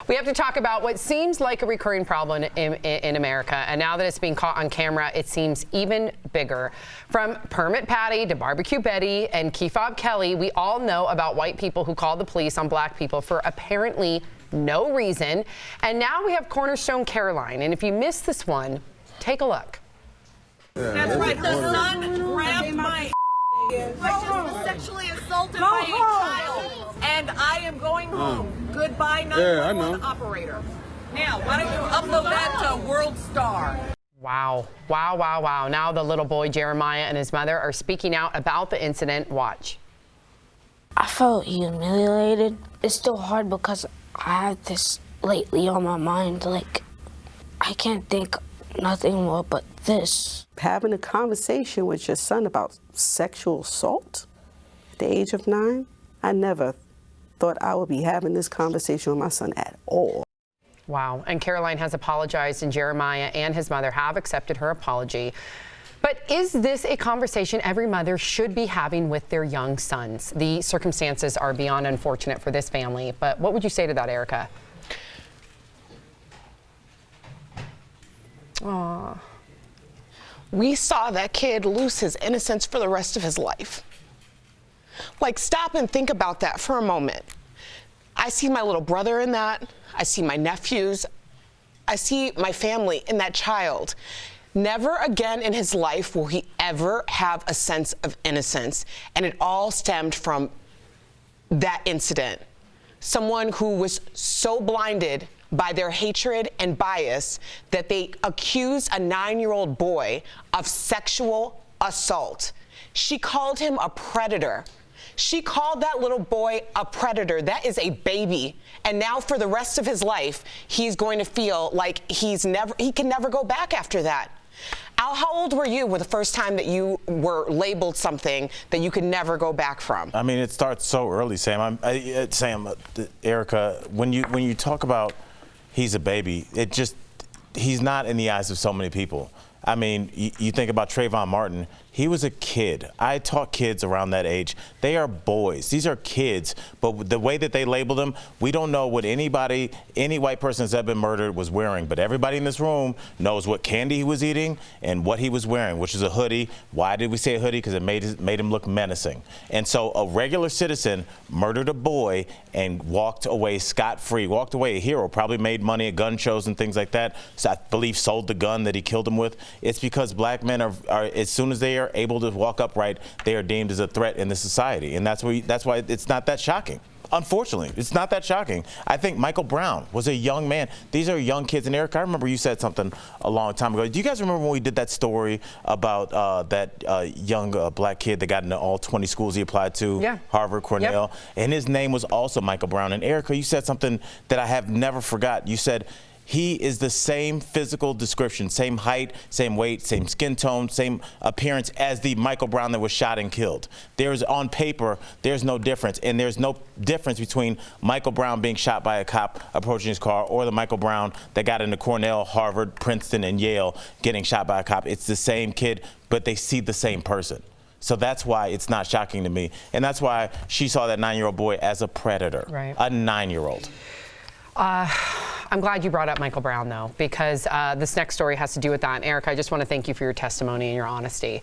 We have to talk about what seems like a recurring problem in America, and now that it's being caught on camera, it seems even bigger. From Permit Patty to Barbecue Betty and Key Fob Kelly, we all know about white people who called the police on black people for apparently no reason. And now we have Cornerstone Caroline, and if you missed this one, take a look. That's right, the son grabbed my sexually assaulted by a child, and I am going home. Goodbye, 911 operator. Now, why don't you upload that to World Star? Wow. Now the little boy Jeremiah and his mother are speaking out about the incident. Watch. I felt humiliated. It's still hard because I have this lately on my mind. Like, I can't think nothing more but this. Having a conversation with your son about sexual assault at the age of 9, I never thought I would be having this conversation with my son at all. Wow. And Caroline has apologized, and Jeremiah and his mother have accepted her apology. But is this a conversation every mother should be having with their young sons? The circumstances are beyond unfortunate for this family. But what would you say to that, Erica? Aww. We saw that kid lose his innocence for the rest of his life. Like, stop and think about that for a moment. I see my little brother in that. I see my nephews. I see my family in that child. Never again in his life will he ever have a sense of innocence. And it all stemmed from that incident. Someone who was so blinded by their hatred and bias that they accused a 9-year-old boy of sexual assault. She called him a predator. She called that little boy a predator. That is a baby. And now for the rest of his life, he's going to feel like he can never go back after that. Al, how old were you the first time that you were labeled something that you could never go back from? I mean, it starts so early, Sam. Erica, when you talk about he's a baby, he's not in the eyes of so many people. I mean, you think about Trayvon Martin. He was a kid. I taught kids around that age. They are boys. These are kids. But the way that they labeled them, we don't know what any white person that's ever been murdered was wearing. But everybody in this room knows what candy he was eating and what he was wearing, which is a hoodie. Why did we say a hoodie? Because it made him look menacing. And so a regular citizen murdered a boy and walked away scot-free, walked away a hero, probably made money at gun shows and things like that. So I believe sold the gun that he killed him with. It's because black men are as soon as they are able to walk upright, they are deemed as a threat in the society. And that's why it's not that shocking. Unfortunately, it's not that shocking. I think Michael Brown was a young man. These are young kids. And Eric, I remember you said something a long time ago. Do you guys remember when we did that story about that young black kid that got into all 20 schools he applied to? Yeah. Harvard, Cornell. Yep. And his name was also Michael Brown. And Erica, you said something that I have never forgot. You said, he is the same physical description, same height, same weight, same skin tone, same appearance as the Michael Brown that was shot and killed. On paper, there's no difference. And there's no difference between Michael Brown being shot by a cop approaching his car or the Michael Brown that got into Cornell, Harvard, Princeton, and Yale getting shot by a cop. It's the same kid, but they see the same person. So that's why it's not shocking to me. And that's why she saw that 9-year-old boy as a predator, right. A 9-year-old. I'm glad you brought up Michael Brown, though, because this next story has to do with that. And Erica, I just want to thank you for your testimony and your honesty.